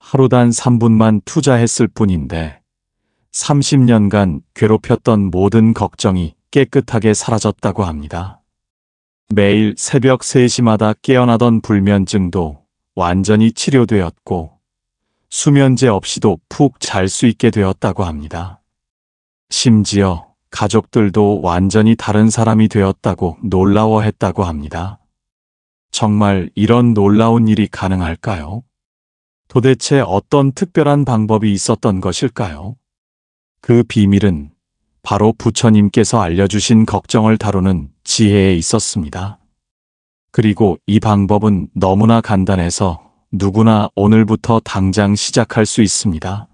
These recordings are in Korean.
하루 단 3분만 투자했을 뿐인데 30년간 괴롭혔던 모든 걱정이 깨끗하게 사라졌다고 합니다. 매일 새벽 3시마다 깨어나던 불면증도 완전히 치료되었고 수면제 없이도 푹 잘 수 있게 되었다고 합니다. 심지어 가족들도 완전히 다른 사람이 되었다고 놀라워했다고 합니다. 정말 이런 놀라운 일이 가능할까요? 도대체 어떤 특별한 방법이 있었던 것일까요? 그 비밀은 바로 부처님께서 알려주신 걱정을 다루는 지혜에 있었습니다. 그리고 이 방법은 너무나 간단해서 누구나 오늘부터 당장 시작할 수 있습니다.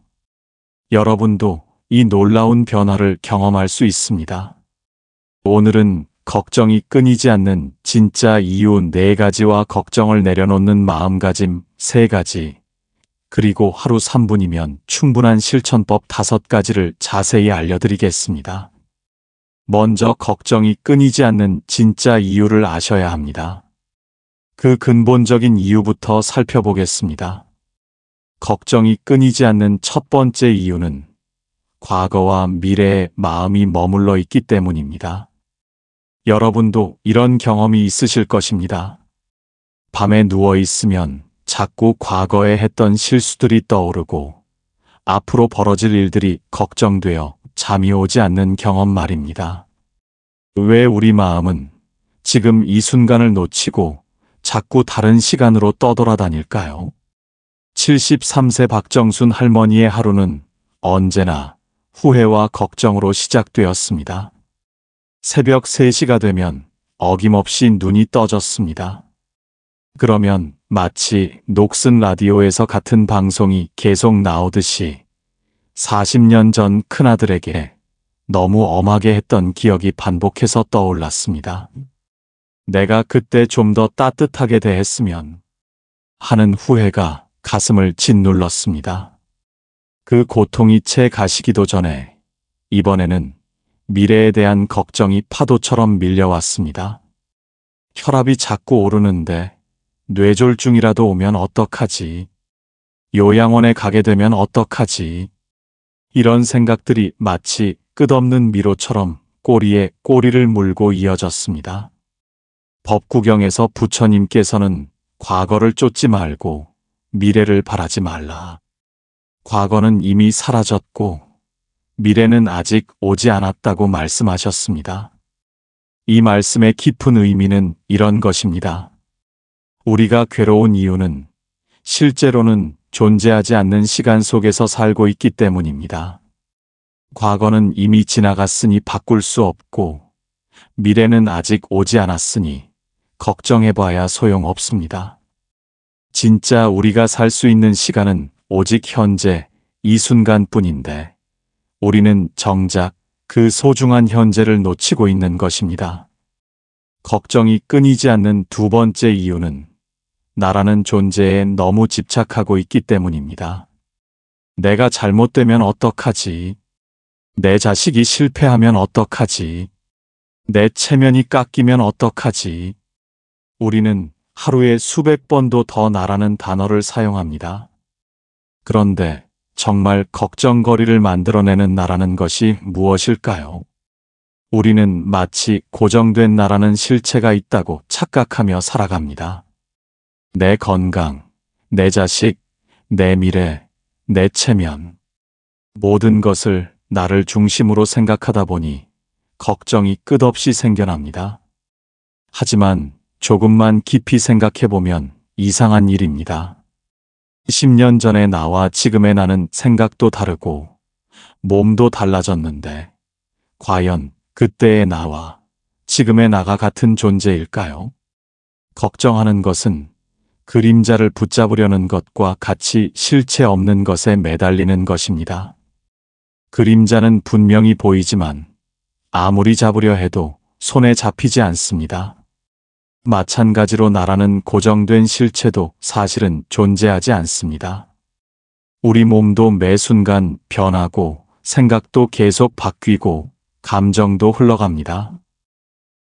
여러분도 이 놀라운 변화를 경험할 수 있습니다. 오늘은 걱정이 끊이지 않는 진짜 이유 4가지와 걱정을 내려놓는 마음가짐 3가지, 그리고 하루 3분이면 충분한 실천법 5가지를 자세히 알려드리겠습니다. 먼저 걱정이 끊이지 않는 진짜 이유를 아셔야 합니다. 그 근본적인 이유부터 살펴보겠습니다. 걱정이 끊이지 않는 첫 번째 이유는 과거와 미래에 마음이 머물러 있기 때문입니다. 여러분도 이런 경험이 있으실 것입니다. 밤에 누워 있으면 자꾸 과거에 했던 실수들이 떠오르고 앞으로 벌어질 일들이 걱정되어 잠이 오지 않는 경험 말입니다. 왜 우리 마음은 지금 이 순간을 놓치고 자꾸 다른 시간으로 떠돌아다닐까요? 73세 박정순 할머니의 하루는 언제나 후회와 걱정으로 시작되었습니다. 새벽 3시가 되면 어김없이 눈이 떠졌습니다. 그러면 마치 녹슨 라디오에서 같은 방송이 계속 나오듯이 40년 전 큰아들에게 너무 엄하게 했던 기억이 반복해서 떠올랐습니다. 내가 그때 좀 더 따뜻하게 대했으면 하는 후회가 가슴을 짓눌렀습니다. 그 고통이 채 가시기도 전에 이번에는 미래에 대한 걱정이 파도처럼 밀려왔습니다. 혈압이 자꾸 오르는데 뇌졸중이라도 오면 어떡하지? 요양원에 가게 되면 어떡하지? 이런 생각들이 마치 끝없는 미로처럼 꼬리에 꼬리를 물고 이어졌습니다. 법구경에서 부처님께서는 과거를 쫓지 말고 미래를 바라지 말라. 과거는 이미 사라졌고 미래는 아직 오지 않았다고 말씀하셨습니다. 이 말씀의 깊은 의미는 이런 것입니다. 우리가 괴로운 이유는 실제로는 존재하지 않는 시간 속에서 살고 있기 때문입니다. 과거는 이미 지나갔으니 바꿀 수 없고 미래는 아직 오지 않았으니 걱정해봐야 소용없습니다. 진짜 우리가 살 수 있는 시간은 오직 현재 이 순간뿐인데 우리는 정작 그 소중한 현재를 놓치고 있는 것입니다. 걱정이 끊이지 않는 두 번째 이유는 나라는 존재에 너무 집착하고 있기 때문입니다. 내가 잘못되면 어떡하지? 내 자식이 실패하면 어떡하지? 내 체면이 깎이면 어떡하지? 우리는 하루에 수백 번도 더 나라는 단어를 사용합니다. 그런데 정말 걱정거리를 만들어내는 나라는 것이 무엇일까요? 우리는 마치 고정된 나라는 실체가 있다고 착각하며 살아갑니다. 내 건강, 내 자식, 내 미래, 내 체면, 모든 것을 나를 중심으로 생각하다 보니 걱정이 끝없이 생겨납니다. 하지만 조금만 깊이 생각해보면 이상한 일입니다. 10년 전의 나와 지금의 나는 생각도 다르고 몸도 달라졌는데 과연 그때의 나와 지금의 나가 같은 존재일까요? 걱정하는 것은 그림자를 붙잡으려는 것과 같이 실체 없는 것에 매달리는 것입니다. 그림자는 분명히 보이지만 아무리 잡으려 해도 손에 잡히지 않습니다. 마찬가지로 나라는 고정된 실체도 사실은 존재하지 않습니다. 우리 몸도 매 순간 변하고 생각도 계속 바뀌고 감정도 흘러갑니다.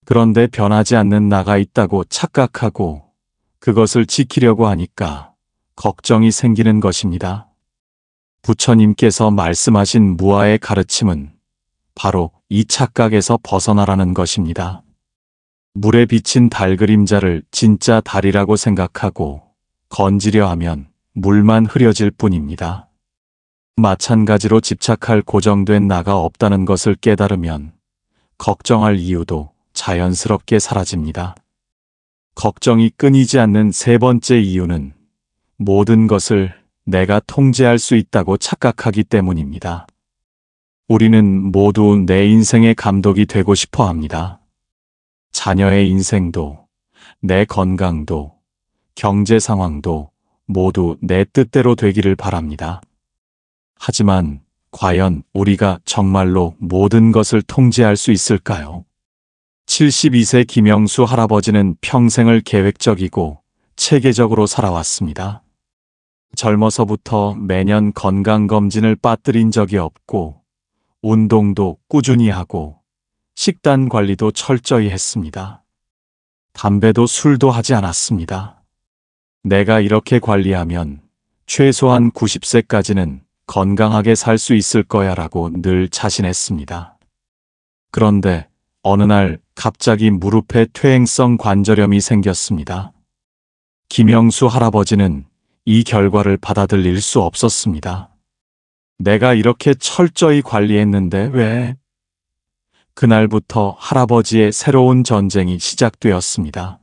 그런데 변하지 않는 나가 있다고 착각하고 그것을 지키려고 하니까 걱정이 생기는 것입니다. 부처님께서 말씀하신 무아의 가르침은 바로 이 착각에서 벗어나라는 것입니다. 물에 비친 달 그림자를 진짜 달이라고 생각하고 건지려 하면 물만 흐려질 뿐입니다. 마찬가지로 집착할 고정된 나가 없다는 것을 깨달으면 걱정할 이유도 자연스럽게 사라집니다. 걱정이 끊이지 않는 세 번째 이유는 모든 것을 내가 통제할 수 있다고 착각하기 때문입니다. 우리는 모두 내 인생의 감독이 되고 싶어 합니다. 자녀의 인생도, 내 건강도, 경제 상황도 모두 내 뜻대로 되기를 바랍니다. 하지만 과연 우리가 정말로 모든 것을 통제할 수 있을까요? 72세 김영수 할아버지는 평생을 계획적이고 체계적으로 살아왔습니다. 젊어서부터 매년 건강검진을 빠뜨린 적이 없고 운동도 꾸준히 하고 식단 관리도 철저히 했습니다. 담배도 술도 하지 않았습니다. 내가 이렇게 관리하면 최소한 90세까지는 건강하게 살 수 있을 거야 라고 늘 자신했습니다. 그런데 어느 날 갑자기 무릎에 퇴행성 관절염이 생겼습니다. 김영수 할아버지는 이 결과를 받아들일 수 없었습니다. 내가 이렇게 철저히 관리했는데 왜? 그날부터 할아버지의 새로운 전쟁이 시작되었습니다.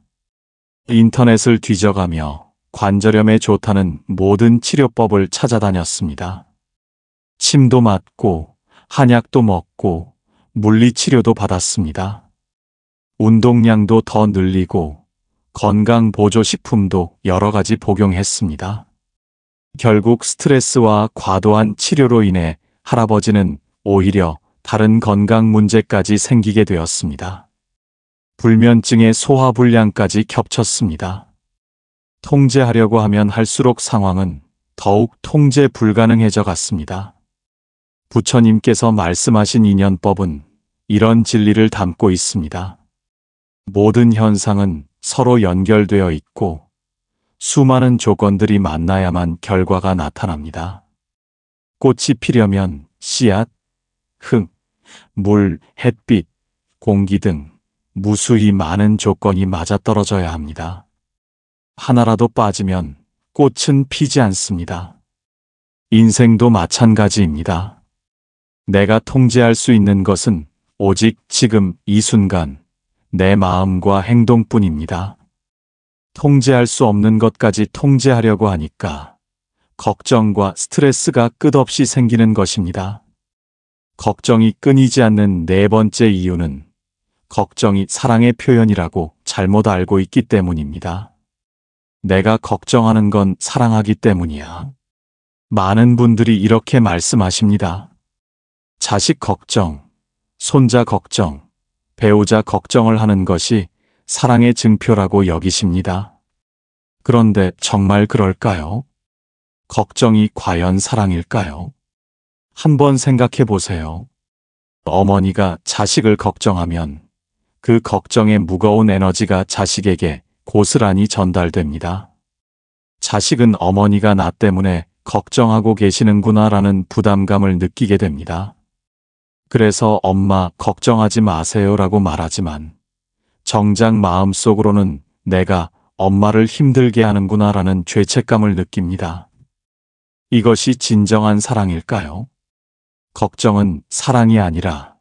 인터넷을 뒤져가며 관절염에 좋다는 모든 치료법을 찾아다녔습니다. 침도 맞고 한약도 먹고 물리치료도 받았습니다. 운동량도 더 늘리고 건강보조식품도 여러 가지 복용했습니다. 결국 스트레스와 과도한 치료로 인해 할아버지는 오히려 다른 건강 문제까지 생기게 되었습니다. 불면증의 소화불량까지 겹쳤습니다. 통제하려고 하면 할수록 상황은 더욱 통제 불가능해져 갔습니다. 부처님께서 말씀하신 인연법은 이런 진리를 담고 있습니다. 모든 현상은 서로 연결되어 있고 수많은 조건들이 만나야만 결과가 나타납니다. 꽃이 피려면 씨앗, 흙, 물, 햇빛, 공기 등 무수히 많은 조건이 맞아떨어져야 합니다. 하나라도 빠지면 꽃은 피지 않습니다. 인생도 마찬가지입니다. 내가 통제할 수 있는 것은 오직 지금 이 순간 내 마음과 행동뿐입니다. 통제할 수 없는 것까지 통제하려고 하니까 걱정과 스트레스가 끝없이 생기는 것입니다. 걱정이 끊이지 않는 네 번째 이유는 걱정이 사랑의 표현이라고 잘못 알고 있기 때문입니다. 내가 걱정하는 건 사랑하기 때문이야. 많은 분들이 이렇게 말씀하십니다. 자식 걱정, 손자 걱정, 배우자 걱정을 하는 것이 사랑의 증표라고 여기십니다. 그런데 정말 그럴까요? 걱정이 과연 사랑일까요? 한번 생각해 보세요. 어머니가 자식을 걱정하면 그 걱정의 무거운 에너지가 자식에게 고스란히 전달됩니다. 자식은 어머니가 나 때문에 걱정하고 계시는구나라는 부담감을 느끼게 됩니다. 그래서 엄마 걱정하지 마세요라고 말하지만 정작 마음속으로는 내가 엄마를 힘들게 하는구나라는 죄책감을 느낍니다. 이것이 진정한 사랑일까요? 걱정은 사랑이 아니라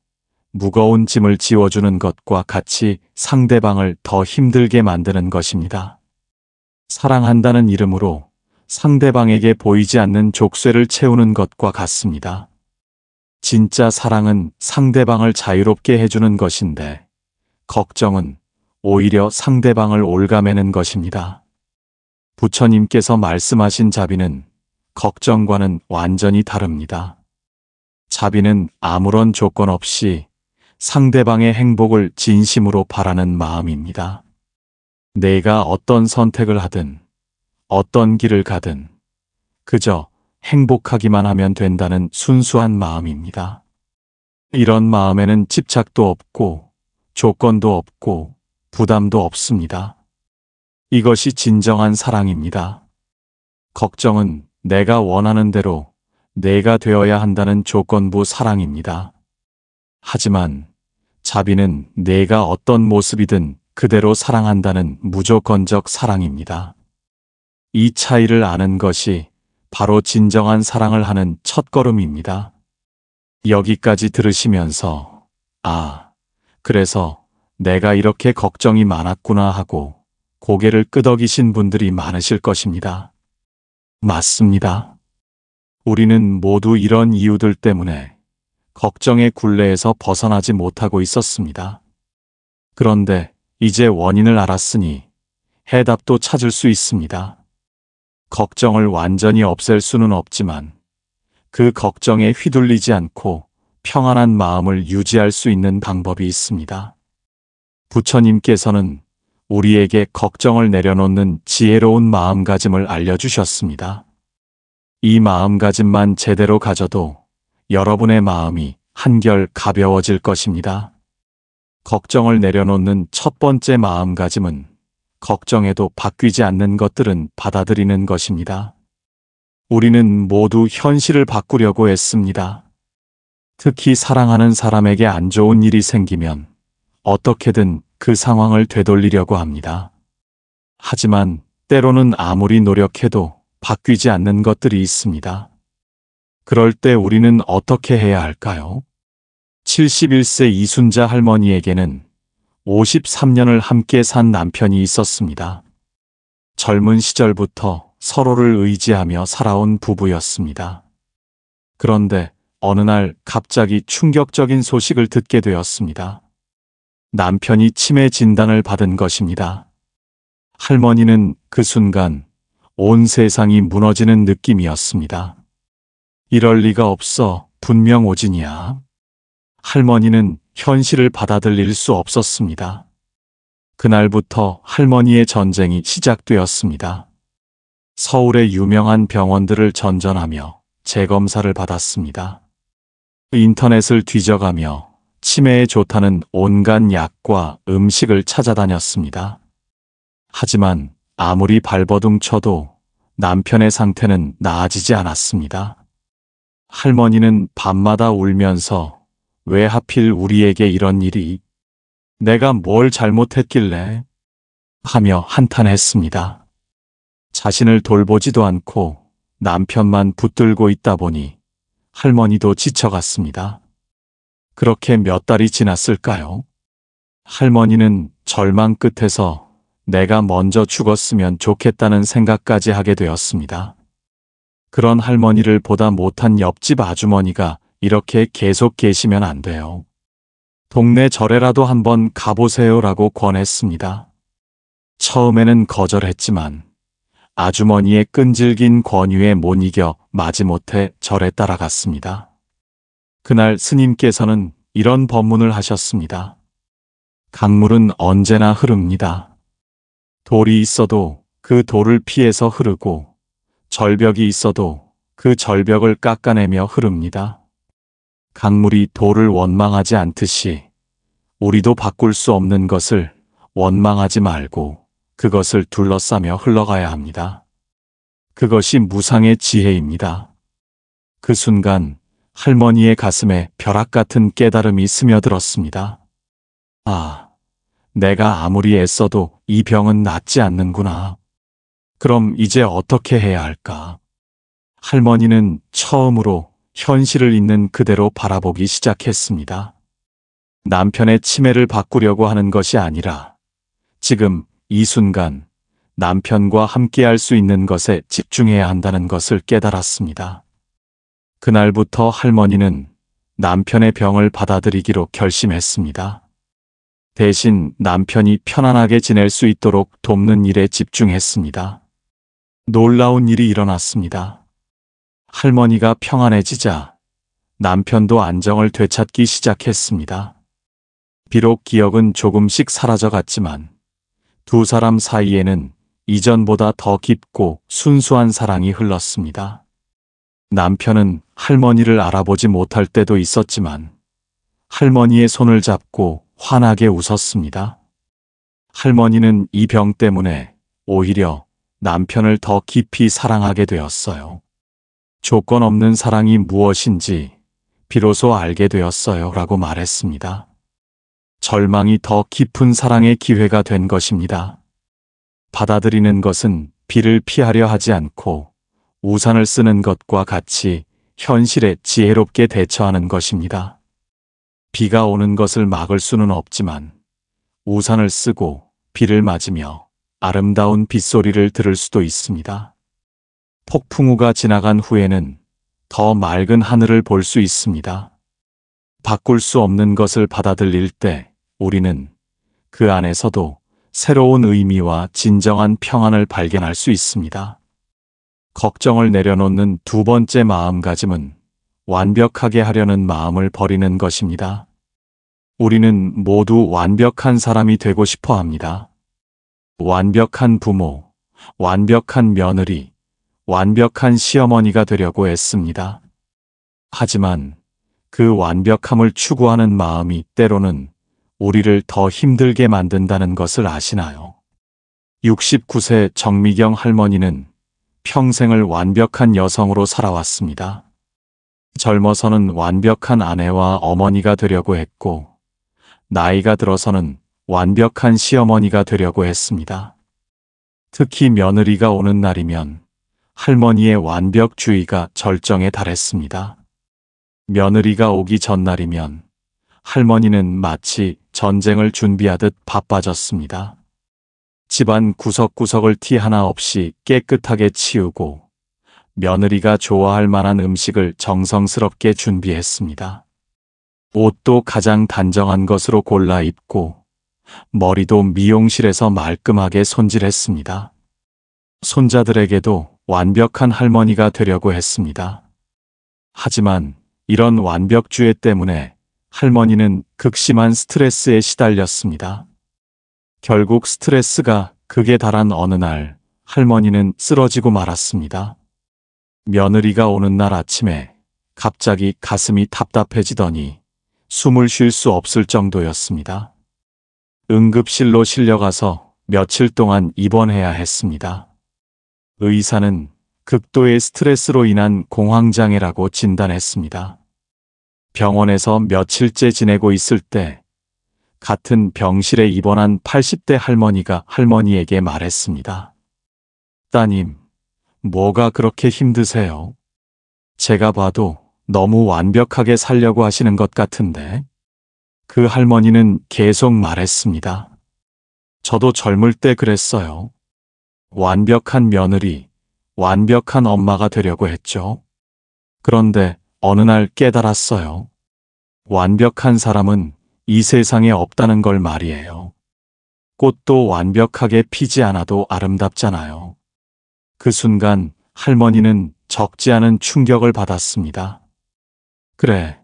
무거운 짐을 지워주는 것과 같이 상대방을 더 힘들게 만드는 것입니다. 사랑한다는 이름으로 상대방에게 보이지 않는 족쇄를 채우는 것과 같습니다. 진짜 사랑은 상대방을 자유롭게 해주는 것인데 걱정은 오히려 상대방을 올가매는 것입니다. 부처님께서 말씀하신 자비는 걱정과는 완전히 다릅니다. 자비는 아무런 조건 없이 상대방의 행복을 진심으로 바라는 마음입니다. 내가 어떤 선택을 하든 어떤 길을 가든 그저 행복하기만 하면 된다는 순수한 마음입니다. 이런 마음에는 집착도 없고 조건도 없고 부담도 없습니다. 이것이 진정한 사랑입니다. 걱정은 내가 원하는 대로 내가 되어야 한다는 조건부 사랑입니다. 하지만 자비는 내가 어떤 모습이든 그대로 사랑한다는 무조건적 사랑입니다. 이 차이를 아는 것이 바로 진정한 사랑을 하는 첫걸음입니다. 여기까지 들으시면서 그래서 내가 이렇게 걱정이 많았구나 하고 고개를 끄덕이신 분들이 많으실 것입니다. 맞습니다. 우리는 모두 이런 이유들 때문에 걱정의 굴레에서 벗어나지 못하고 있었습니다. 그런데 이제 원인을 알았으니 해답도 찾을 수 있습니다. 걱정을 완전히 없앨 수는 없지만 그 걱정에 휘둘리지 않고 평안한 마음을 유지할 수 있는 방법이 있습니다. 부처님께서는 우리에게 걱정을 내려놓는 지혜로운 마음가짐을 알려주셨습니다. 이 마음가짐만 제대로 가져도 여러분의 마음이 한결 가벼워질 것입니다. 걱정을 내려놓는 첫 번째 마음가짐은 걱정해도 바뀌지 않는 것들은 받아들이는 것입니다. 우리는 모두 현실을 바꾸려고 애씁니다. 특히 사랑하는 사람에게 안 좋은 일이 생기면 어떻게든 그 상황을 되돌리려고 합니다. 하지만 때로는 아무리 노력해도 바뀌지 않는 것들이 있습니다. 그럴 때 우리는 어떻게 해야 할까요? 71세 이순자 할머니에게는 53년을 함께 산 남편이 있었습니다. 젊은 시절부터 서로를 의지하며 살아온 부부였습니다. 그런데 어느 날 갑자기 충격적인 소식을 듣게 되었습니다. 남편이 치매 진단을 받은 것입니다. 할머니는 그 순간 온 세상이 무너지는 느낌이었습니다. 이럴 리가 없어, 분명 오진이야. 할머니는 현실을 받아들일 수 없었습니다. 그날부터 할머니의 전쟁이 시작되었습니다. 서울의 유명한 병원들을 전전하며 재검사를 받았습니다. 인터넷을 뒤져가며 치매에 좋다는 온갖 약과 음식을 찾아다녔습니다. 하지만 아무리 발버둥 쳐도 남편의 상태는 나아지지 않았습니다. 할머니는 밤마다 울면서 왜 하필 우리에게 이런 일이, 내가 뭘 잘못했길래 하며 한탄했습니다. 자신을 돌보지도 않고 남편만 붙들고 있다 보니 할머니도 지쳐갔습니다. 그렇게 몇 달이 지났을까요? 할머니는 절망 끝에서 내가 먼저 죽었으면 좋겠다는 생각까지 하게 되었습니다. 그런 할머니를 보다 못한 옆집 아주머니가 이렇게 계속 계시면 안 돼요. 동네 절에라도 한번 가보세요라고 권했습니다. 처음에는 거절했지만 아주머니의 끈질긴 권유에 못 이겨 마지못해 절에 따라갔습니다. 그날 스님께서는 이런 법문을 하셨습니다. 강물은 언제나 흐릅니다. 돌이 있어도 그 돌을 피해서 흐르고 절벽이 있어도 그 절벽을 깎아내며 흐릅니다. 강물이 돌을 원망하지 않듯이 우리도 바꿀 수 없는 것을 원망하지 말고 그것을 둘러싸며 흘러가야 합니다. 그것이 무상의 지혜입니다. 그 순간 할머니의 가슴에 벼락 같은 깨달음이 스며들었습니다. 내가 아무리 애써도 이 병은 낫지 않는구나. 그럼 이제 어떻게 해야 할까? 할머니는 처음으로 현실을 있는 그대로 바라보기 시작했습니다. 남편의 치매를 바꾸려고 하는 것이 아니라 지금 이 순간 남편과 함께할 수 있는 것에 집중해야 한다는 것을 깨달았습니다. 그날부터 할머니는 남편의 병을 받아들이기로 결심했습니다. 대신 남편이 편안하게 지낼 수 있도록 돕는 일에 집중했습니다. 놀라운 일이 일어났습니다. 할머니가 평안해지자 남편도 안정을 되찾기 시작했습니다. 비록 기억은 조금씩 사라져갔지만 두 사람 사이에는 이전보다 더 깊고 순수한 사랑이 흘렀습니다. 남편은 할머니를 알아보지 못할 때도 있었지만 할머니의 손을 잡고 환하게 웃었습니다. 할머니는 이 병 때문에 오히려 남편을 더 깊이 사랑하게 되었어요. 조건 없는 사랑이 무엇인지 비로소 알게 되었어요. 라고 말했습니다. 절망이 더 깊은 사랑의 기회가 된 것입니다. 받아들이는 것은 비를 피하려 하지 않고 우산을 쓰는 것과 같이 현실에 지혜롭게 대처하는 것입니다. 비가 오는 것을 막을 수는 없지만 우산을 쓰고 비를 맞으며 아름다운 빗소리를 들을 수도 있습니다. 폭풍우가 지나간 후에는 더 맑은 하늘을 볼 수 있습니다. 바꿀 수 없는 것을 받아들일 때 우리는 그 안에서도 새로운 의미와 진정한 평안을 발견할 수 있습니다. 걱정을 내려놓는 두 번째 마음가짐은 완벽하게 하려는 마음을 버리는 것입니다. 우리는 모두 완벽한 사람이 되고 싶어 합니다. 완벽한 부모, 완벽한 며느리, 완벽한 시어머니가 되려고 애씁니다. 하지만 그 완벽함을 추구하는 마음이 때로는 우리를 더 힘들게 만든다는 것을 아시나요? 69세 정미경 할머니는 평생을 완벽한 여성으로 살아왔습니다. 젊어서는 완벽한 아내와 어머니가 되려고 했고, 나이가 들어서는 완벽한 시어머니가 되려고 했습니다. 특히 며느리가 오는 날이면 할머니의 완벽주의가 절정에 달했습니다. 며느리가 오기 전날이면 할머니는 마치 전쟁을 준비하듯 바빠졌습니다. 집안 구석구석을 티 하나 없이 깨끗하게 치우고 며느리가 좋아할 만한 음식을 정성스럽게 준비했습니다. 옷도 가장 단정한 것으로 골라 입고 머리도 미용실에서 말끔하게 손질했습니다. 손자들에게도 완벽한 할머니가 되려고 했습니다. 하지만 이런 완벽주의 때문에 할머니는 극심한 스트레스에 시달렸습니다. 결국 스트레스가 극에 달한 어느 날 할머니는 쓰러지고 말았습니다. 며느리가 오는 날 아침에 갑자기 가슴이 답답해지더니 숨을 쉴 수 없을 정도였습니다. 응급실로 실려가서 며칠 동안 입원해야 했습니다. 의사는 극도의 스트레스로 인한 공황장애라고 진단했습니다. 병원에서 며칠째 지내고 있을 때 같은 병실에 입원한 80대 할머니가 할머니에게 말했습니다. 따님, 뭐가 그렇게 힘드세요? 제가 봐도 너무 완벽하게 살려고 하시는 것 같은데. 그 할머니는 계속 말했습니다. 저도 젊을 때 그랬어요. 완벽한 며느리, 완벽한 엄마가 되려고 했죠. 그런데 어느 날 깨달았어요. 완벽한 사람은 이 세상에 없다는 걸 말이에요. 꽃도 완벽하게 피지 않아도 아름답잖아요. 그 순간 할머니는 적지 않은 충격을 받았습니다. 그래,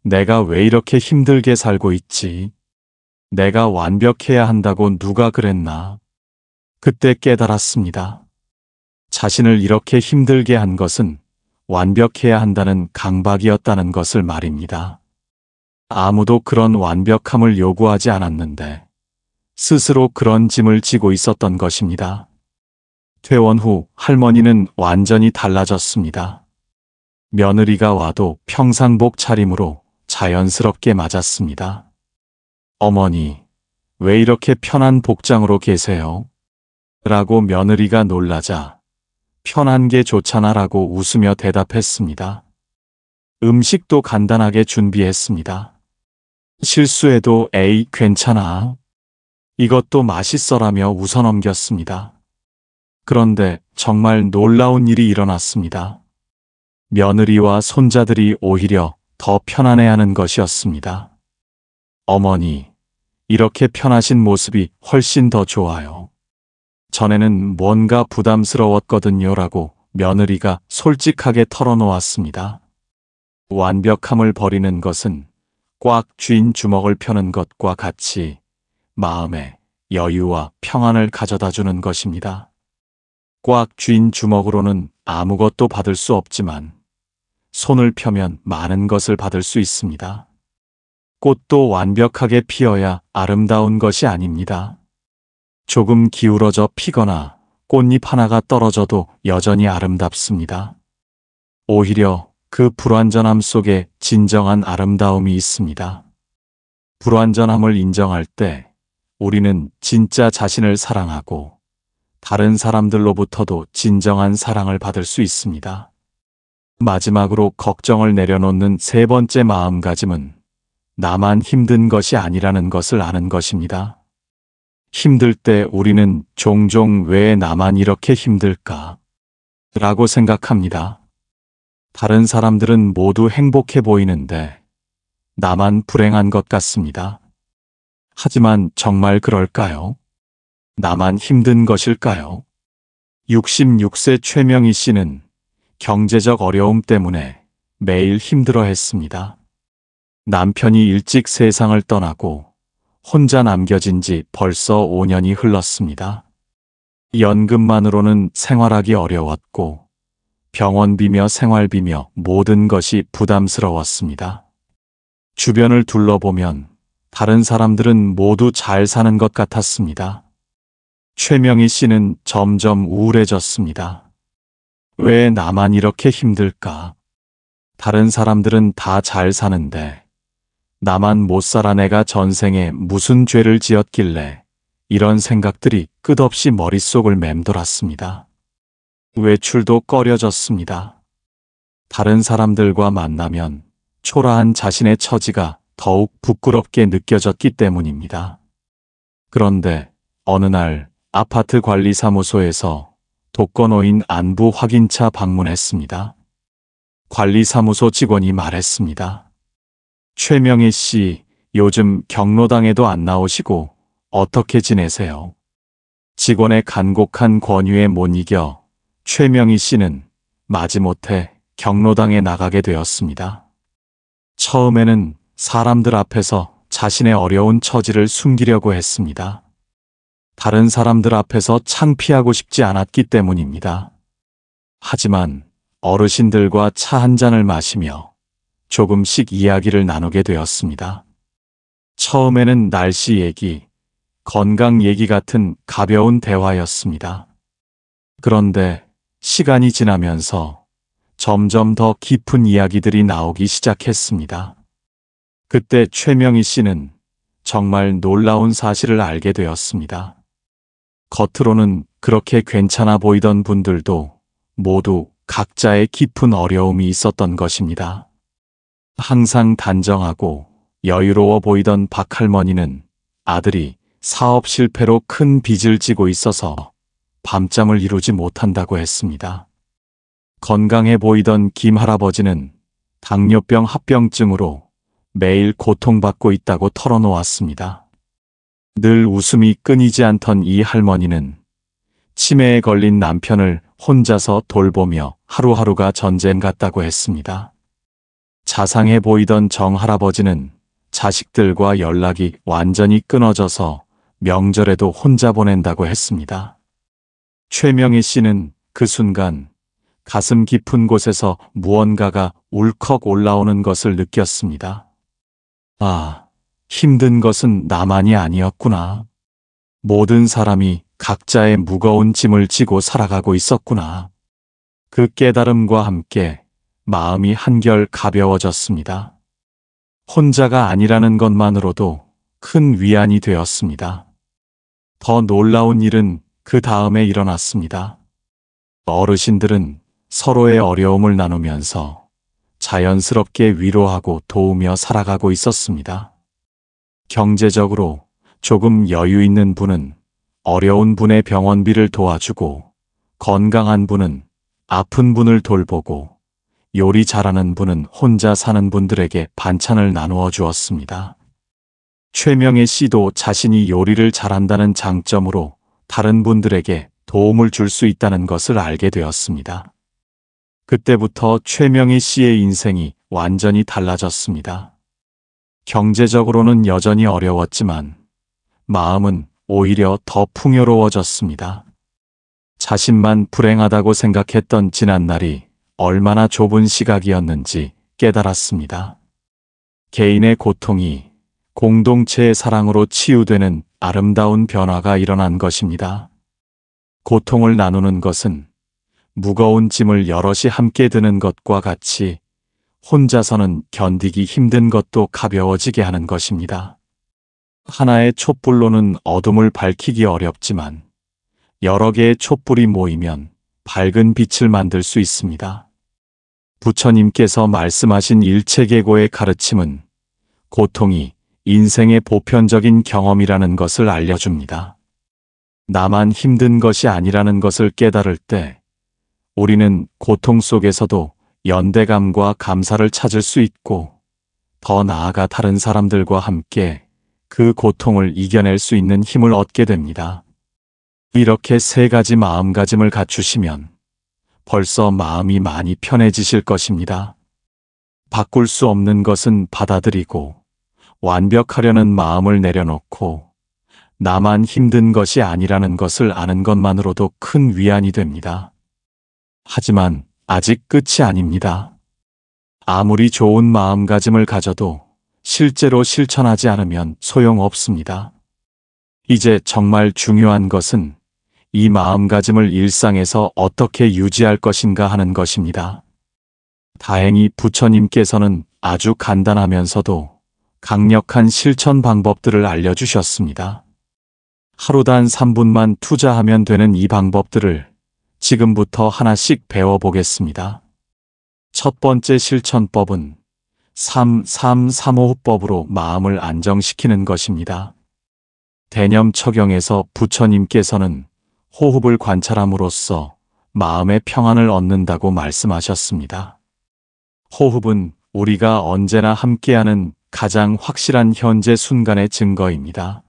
내가 왜 이렇게 힘들게 살고 있지? 내가 완벽해야 한다고 누가 그랬나? 그때 깨달았습니다. 자신을 이렇게 힘들게 한 것은 완벽해야 한다는 강박이었다는 것을 말입니다. 아무도 그런 완벽함을 요구하지 않았는데 스스로 그런 짐을 지고 있었던 것입니다. 퇴원 후 할머니는 완전히 달라졌습니다. 며느리가 와도 평상복 차림으로 자연스럽게 맞았습니다. 어머니, 왜 이렇게 편한 복장으로 계세요? 라고 며느리가 놀라자 편한 게 좋잖아 라고 웃으며 대답했습니다. 음식도 간단하게 준비했습니다. 실수해도 에이 괜찮아. 이것도 맛있어라며 웃어넘겼습니다. 그런데 정말 놀라운 일이 일어났습니다. 며느리와 손자들이 오히려 더 편안해하는 것이었습니다. 어머니, 이렇게 편하신 모습이 훨씬 더 좋아요. 전에는 뭔가 부담스러웠거든요 라고 며느리가 솔직하게 털어놓았습니다. 완벽함을 버리는 것은 꽉 쥔 주먹을 펴는 것과 같이 마음에 여유와 평안을 가져다 주는 것입니다. 꽉 쥔 주먹으로는 아무것도 받을 수 없지만 손을 펴면 많은 것을 받을 수 있습니다. 꽃도 완벽하게 피어야 아름다운 것이 아닙니다. 조금 기울어져 피거나 꽃잎 하나가 떨어져도 여전히 아름답습니다. 오히려 그 불완전함 속에 진정한 아름다움이 있습니다. 불완전함을 인정할 때 우리는 진짜 자신을 사랑하고 다른 사람들로부터도 진정한 사랑을 받을 수 있습니다. 마지막으로 걱정을 내려놓는 세 번째 마음가짐은 나만 힘든 것이 아니라는 것을 아는 것입니다. 힘들 때 우리는 종종 왜 나만 이렇게 힘들까? 라고 생각합니다. 다른 사람들은 모두 행복해 보이는데 나만 불행한 것 같습니다. 하지만 정말 그럴까요? 나만 힘든 것일까요? 66세 최명희 씨는 경제적 어려움 때문에 매일 힘들어했습니다. 남편이 일찍 세상을 떠나고 혼자 남겨진 지 벌써 5년이 흘렀습니다. 연금만으로는 생활하기 어려웠고 병원비며 생활비며 모든 것이 부담스러웠습니다. 주변을 둘러보면 다른 사람들은 모두 잘 사는 것 같았습니다. 최명희 씨는 점점 우울해졌습니다. 왜 나만 이렇게 힘들까? 다른 사람들은 다 잘 사는데 나만 못 살아. 내가 전생에 무슨 죄를 지었길래 이런 생각들이 끝없이 머릿속을 맴돌았습니다. 외출도 꺼려졌습니다. 다른 사람들과 만나면 초라한 자신의 처지가 더욱 부끄럽게 느껴졌기 때문입니다. 그런데 어느 날 아파트 관리사무소에서 독거노인 안부 확인차 방문했습니다. 관리사무소 직원이 말했습니다. 최명희 씨, 요즘 경로당에도 안 나오시고 어떻게 지내세요? 직원의 간곡한 권유에 못 이겨 최명희 씨는 마지못해 경로당에 나가게 되었습니다. 처음에는 사람들 앞에서 자신의 어려운 처지를 숨기려고 했습니다. 다른 사람들 앞에서 창피하고 싶지 않았기 때문입니다. 하지만 어르신들과 차 한 잔을 마시며 조금씩 이야기를 나누게 되었습니다. 처음에는 날씨 얘기, 건강 얘기 같은 가벼운 대화였습니다. 그런데 시간이 지나면서 점점 더 깊은 이야기들이 나오기 시작했습니다. 그때 최명희 씨는 정말 놀라운 사실을 알게 되었습니다. 겉으로는 그렇게 괜찮아 보이던 분들도 모두 각자의 깊은 어려움이 있었던 것입니다. 항상 단정하고 여유로워 보이던 박 할머니는 아들이 사업 실패로 큰 빚을 지고 있어서 밤잠을 이루지 못한다고 했습니다. 건강해 보이던 김 할아버지는 당뇨병 합병증으로 매일 고통받고 있다고 털어놓았습니다. 늘 웃음이 끊이지 않던 이 할머니는 치매에 걸린 남편을 혼자서 돌보며 하루하루가 전쟁 같다고 했습니다. 자상해 보이던 정 할아버지는 자식들과 연락이 완전히 끊어져서 명절에도 혼자 보낸다고 했습니다. 최명희 씨는 그 순간 가슴 깊은 곳에서 무언가가 울컥 올라오는 것을 느꼈습니다. 아, 힘든 것은 나만이 아니었구나. 모든 사람이 각자의 무거운 짐을 지고 살아가고 있었구나. 그 깨달음과 함께 마음이 한결 가벼워졌습니다. 혼자가 아니라는 것만으로도 큰 위안이 되었습니다. 더 놀라운 일은 그 다음에 일어났습니다. 어르신들은 서로의 어려움을 나누면서 자연스럽게 위로하고 도우며 살아가고 있었습니다. 경제적으로 조금 여유 있는 분은 어려운 분의 병원비를 도와주고, 건강한 분은 아픈 분을 돌보고, 요리 잘하는 분은 혼자 사는 분들에게 반찬을 나누어 주었습니다. 최명희 씨도 자신이 요리를 잘한다는 장점으로 다른 분들에게 도움을 줄 수 있다는 것을 알게 되었습니다. 그때부터 최명희 씨의 인생이 완전히 달라졌습니다. 경제적으로는 여전히 어려웠지만 마음은 오히려 더 풍요로워졌습니다. 자신만 불행하다고 생각했던 지난날이 얼마나 좁은 시각이었는지 깨달았습니다. 개인의 고통이 공동체의 사랑으로 치유되는 아름다운 변화가 일어난 것입니다. 고통을 나누는 것은 무거운 짐을 여럿이 함께 드는 것과 같이 혼자서는 견디기 힘든 것도 가벼워지게 하는 것입니다. 하나의 촛불로는 어둠을 밝히기 어렵지만 여러 개의 촛불이 모이면 밝은 빛을 만들 수 있습니다. 부처님께서 말씀하신 일체계고의 가르침은 고통이 인생의 보편적인 경험이라는 것을 알려줍니다. 나만 힘든 것이 아니라는 것을 깨달을 때 우리는 고통 속에서도 연대감과 감사를 찾을 수 있고 더 나아가 다른 사람들과 함께 그 고통을 이겨낼 수 있는 힘을 얻게 됩니다. 이렇게 세 가지 마음가짐을 갖추시면 벌써 마음이 많이 편해지실 것입니다. 바꿀 수 없는 것은 받아들이고 완벽하려는 마음을 내려놓고 나만 힘든 것이 아니라는 것을 아는 것만으로도 큰 위안이 됩니다. 하지만 아직 끝이 아닙니다. 아무리 좋은 마음가짐을 가져도 실제로 실천하지 않으면 소용없습니다. 이제 정말 중요한 것은 이 마음가짐을 일상에서 어떻게 유지할 것인가 하는 것입니다. 다행히 부처님께서는 아주 간단하면서도 강력한 실천 방법들을 알려주셨습니다. 하루 단 3분만 투자하면 되는 이 방법들을 지금부터 하나씩 배워보겠습니다. 첫 번째 실천법은 3-3-3호흡법으로 마음을 안정시키는 것입니다. 대념 처경에서 부처님께서는 호흡을 관찰함으로써 마음의 평안을 얻는다고 말씀하셨습니다. 호흡은 우리가 언제나 함께하는 가장 확실한 현재 순간의 증거입니다.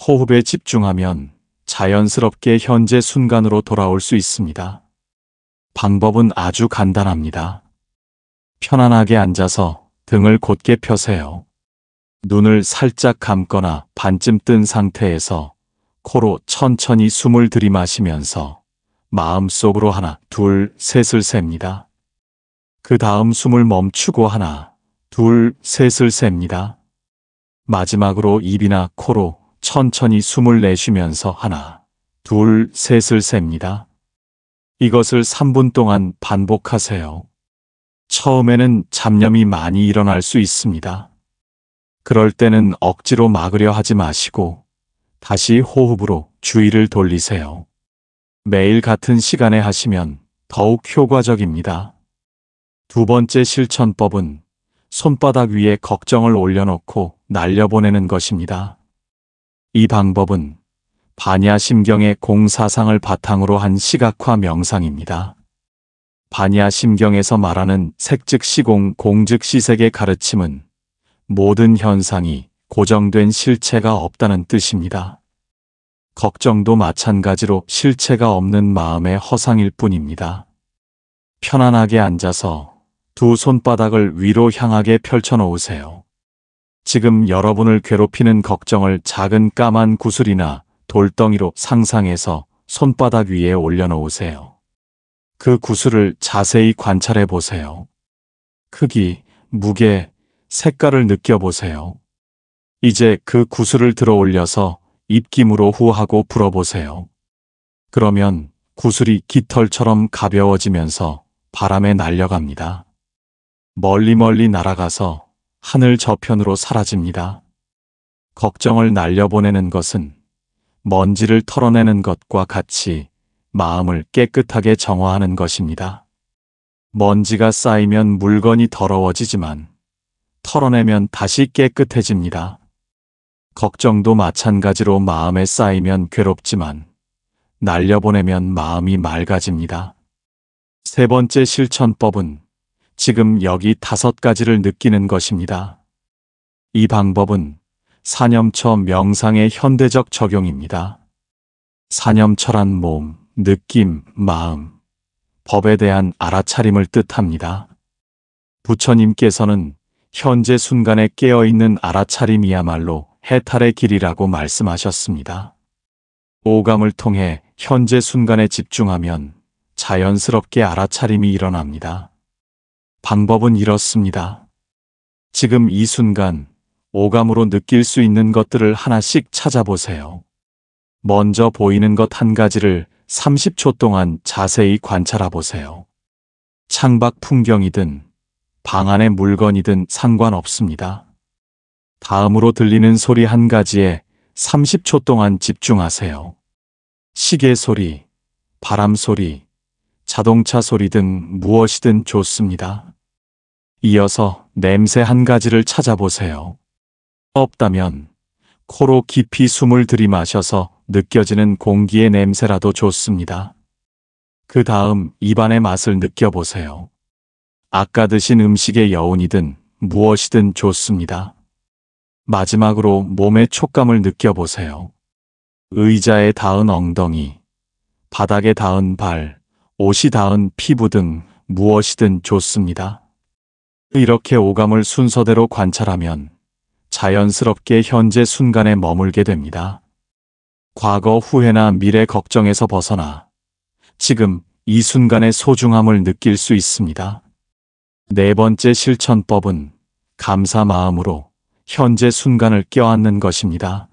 호흡에 집중하면 자연스럽게 현재 순간으로 돌아올 수 있습니다. 방법은 아주 간단합니다. 편안하게 앉아서 등을 곧게 펴세요. 눈을 살짝 감거나 반쯤 뜬 상태에서 코로 천천히 숨을 들이마시면서 마음속으로 하나, 둘, 셋을 셉니다. 그 다음 숨을 멈추고 하나, 둘, 셋을 셉니다. 마지막으로 입이나 코로 천천히 숨을 내쉬면서 하나, 둘, 셋을 셉니다. 이것을 3분 동안 반복하세요. 처음에는 잡념이 많이 일어날 수 있습니다. 그럴 때는 억지로 막으려 하지 마시고 다시 호흡으로 주의를 돌리세요. 매일 같은 시간에 하시면 더욱 효과적입니다. 두 번째 실천법은 손바닥 위에 걱정을 올려놓고 날려보내는 것입니다. 이 방법은 반야심경의 공사상을 바탕으로 한 시각화 명상입니다. 반야심경에서 말하는 색즉시공, 공즉시색의 가르침은 모든 현상이 고정된 실체가 없다는 뜻입니다. 걱정도 마찬가지로 실체가 없는 마음의 허상일 뿐입니다. 편안하게 앉아서 두 손바닥을 위로 향하게 펼쳐놓으세요. 지금 여러분을 괴롭히는 걱정을 작은 까만 구슬이나 돌덩이로 상상해서 손바닥 위에 올려놓으세요. 그 구슬을 자세히 관찰해 보세요. 크기, 무게, 색깔을 느껴보세요. 이제 그 구슬을 들어 올려서 입김으로 후하고 불어보세요. 그러면 구슬이 깃털처럼 가벼워지면서 바람에 날려갑니다. 멀리 날아가서 하늘 저편으로 사라집니다. 걱정을 날려보내는 것은 먼지를 털어내는 것과 같이 마음을 깨끗하게 정화하는 것입니다. 먼지가 쌓이면 물건이 더러워지지만 털어내면 다시 깨끗해집니다. 걱정도 마찬가지로 마음에 쌓이면 괴롭지만 날려보내면 마음이 맑아집니다. 세 번째 실천법은 지금 여기 5가지를 느끼는 것입니다. 이 방법은 사념처 명상의 현대적 적용입니다. 사념처란 몸, 느낌, 마음, 법에 대한 알아차림을 뜻합니다. 부처님께서는 현재 순간에 깨어있는 알아차림이야말로 해탈의 길이라고 말씀하셨습니다. 오감을 통해 현재 순간에 집중하면 자연스럽게 알아차림이 일어납니다. 방법은 이렇습니다. 지금 이 순간 오감으로 느낄 수 있는 것들을 하나씩 찾아보세요. 먼저 보이는 것 한 가지를 30초 동안 자세히 관찰해 보세요. 창밖 풍경이든 방 안의 물건이든 상관없습니다. 다음으로 들리는 소리 한 가지에 30초 동안 집중하세요. 시계 소리, 바람 소리, 자동차 소리 등 무엇이든 좋습니다. 이어서 냄새 한 가지를 찾아보세요. 없다면 코로 깊이 숨을 들이마셔서 느껴지는 공기의 냄새라도 좋습니다. 그 다음 입안의 맛을 느껴보세요. 아까 드신 음식의 여운이든 무엇이든 좋습니다. 마지막으로 몸의 촉감을 느껴보세요. 의자에 닿은 엉덩이, 바닥에 닿은 발, 옷이 닿은 피부 등 무엇이든 좋습니다. 이렇게 오감을 순서대로 관찰하면 자연스럽게 현재 순간에 머물게 됩니다. 과거 후회나 미래 걱정에서 벗어나 지금 이 순간의 소중함을 느낄 수 있습니다. 네 번째 실천법은 감사 마음으로 현재 순간을 껴안는 것입니다.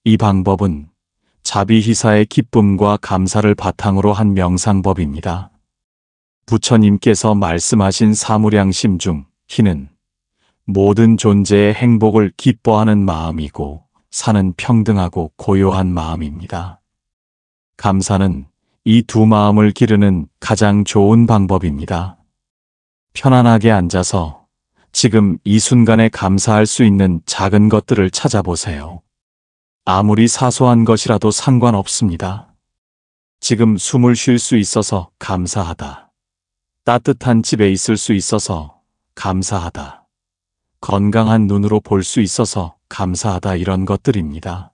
이 방법은 자비희사의 기쁨과 감사를 바탕으로 한 명상법입니다. 부처님께서 말씀하신 사무량심 중 희는 모든 존재의 행복을 기뻐하는 마음이고 사는 평등하고 고요한 마음입니다. 감사는 이 두 마음을 기르는 가장 좋은 방법입니다. 편안하게 앉아서 지금 이 순간에 감사할 수 있는 작은 것들을 찾아보세요. 아무리 사소한 것이라도 상관없습니다. 지금 숨을 쉴 수 있어서 감사하다. 따뜻한 집에 있을 수 있어서 감사하다. 건강한 눈으로 볼 수 있어서 감사하다, 이런 것들입니다.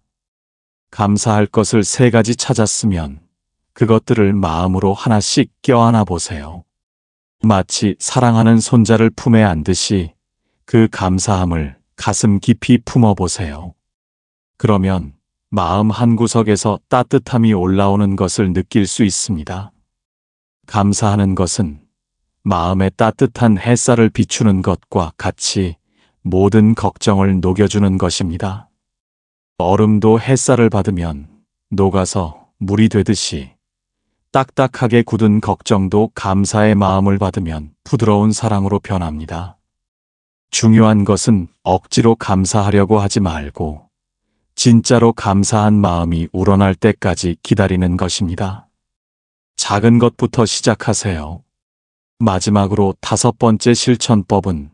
감사할 것을 3가지 찾았으면 그것들을 마음으로 하나씩 껴안아 보세요. 마치 사랑하는 손자를 품에 안듯이 그 감사함을 가슴 깊이 품어 보세요. 그러면 마음 한구석에서 따뜻함이 올라오는 것을 느낄 수 있습니다. 감사하는 것은 마음에 따뜻한 햇살을 비추는 것과 같이 모든 걱정을 녹여주는 것입니다. 얼음도 햇살을 받으면 녹아서 물이 되듯이 딱딱하게 굳은 걱정도 감사의 마음을 받으면 부드러운 사랑으로 변합니다. 중요한 것은 억지로 감사하려고 하지 말고 진짜로 감사한 마음이 우러날 때까지 기다리는 것입니다. 작은 것부터 시작하세요. 마지막으로 5번째 실천법은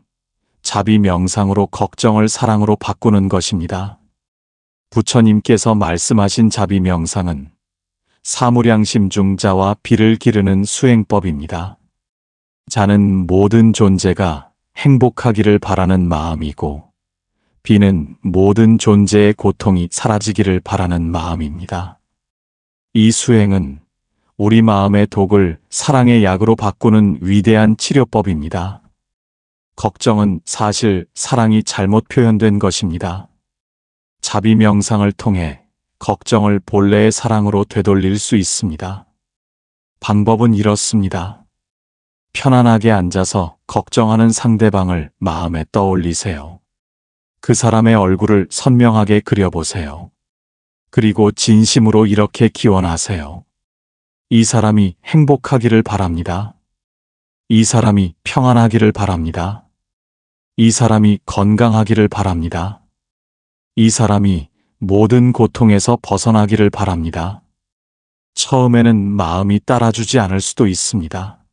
자비 명상으로 걱정을 사랑으로 바꾸는 것입니다. 부처님께서 말씀하신 자비 명상은 사무량심 중 자와 비를 기르는 수행법입니다. 자는 모든 존재가 행복하기를 바라는 마음이고, 비는 모든 존재의 고통이 사라지기를 바라는 마음입니다. 이 수행은 우리 마음의 독을 사랑의 약으로 바꾸는 위대한 치료법입니다. 걱정은 사실 사랑이 잘못 표현된 것입니다. 자비 명상을 통해 걱정을 본래의 사랑으로 되돌릴 수 있습니다. 방법은 이렇습니다. 편안하게 앉아서 걱정하는 상대방을 마음에 떠올리세요. 그 사람의 얼굴을 선명하게 그려보세요. 그리고 진심으로 이렇게 기원하세요. 이 사람이 행복하기를 바랍니다. 이 사람이 평안하기를 바랍니다. 이 사람이 건강하기를 바랍니다. 이 사람이 모든 고통에서 벗어나기를 바랍니다. 처음에는 마음이 따라주지 않을 수도 있습니다.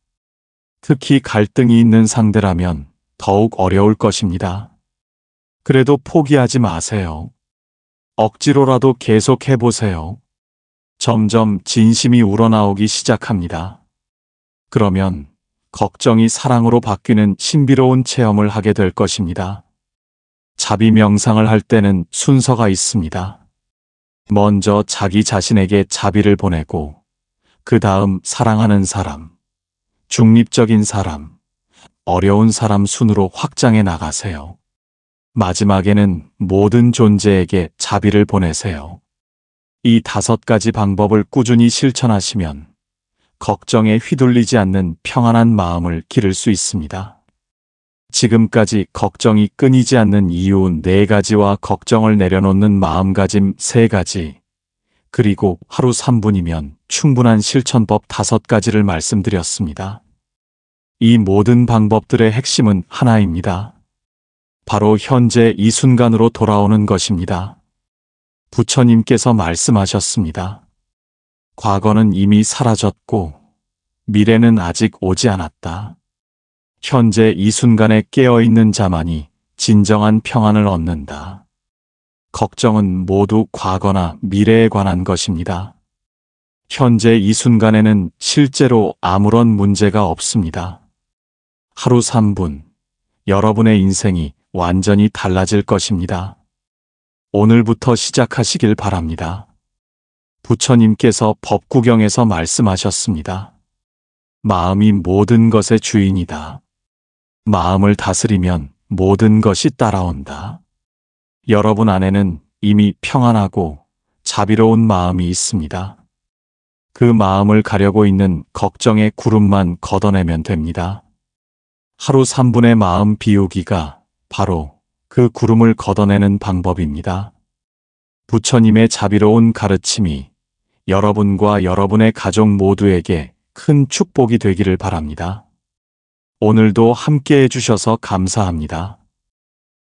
특히 갈등이 있는 상대라면 더욱 어려울 것입니다. 그래도 포기하지 마세요. 억지로라도 계속 해보세요. 점점 진심이 우러나오기 시작합니다. 그러면 걱정이 사랑으로 바뀌는 신비로운 체험을 하게 될 것입니다. 자비 명상을 할 때는 순서가 있습니다. 먼저 자기 자신에게 자비를 보내고, 그 다음 사랑하는 사람, 중립적인 사람, 어려운 사람 순으로 확장해 나가세요. 마지막에는 모든 존재에게 자비를 보내세요. 이 5가지 방법을 꾸준히 실천하시면 걱정에 휘둘리지 않는 평안한 마음을 기를 수 있습니다. 지금까지 걱정이 끊이지 않는 이유 4가지와 걱정을 내려놓는 마음가짐 3가지, 그리고 하루 3분이면 충분한 실천법 5가지를 말씀드렸습니다. 이 모든 방법들의 핵심은 하나입니다. 바로 현재 이 순간으로 돌아오는 것입니다. 부처님께서 말씀하셨습니다. 과거는 이미 사라졌고 미래는 아직 오지 않았다. 현재 이 순간에 깨어있는 자만이 진정한 평안을 얻는다. 걱정은 모두 과거나 미래에 관한 것입니다. 현재 이 순간에는 실제로 아무런 문제가 없습니다. 하루 3분, 여러분의 인생이 완전히 달라질 것입니다. 오늘부터 시작하시길 바랍니다. 부처님께서 법구경에서 말씀하셨습니다. 마음이 모든 것의 주인이다. 마음을 다스리면 모든 것이 따라온다. 여러분 안에는 이미 평안하고 자비로운 마음이 있습니다. 그 마음을 가려고 있는 걱정의 구름만 걷어내면 됩니다. 하루 3분의 마음 비우기가 바로 그 구름을 걷어내는 방법입니다. 부처님의 자비로운 가르침이 여러분과 여러분의 가족 모두에게 큰 축복이 되기를 바랍니다. 오늘도 함께 해주셔서 감사합니다.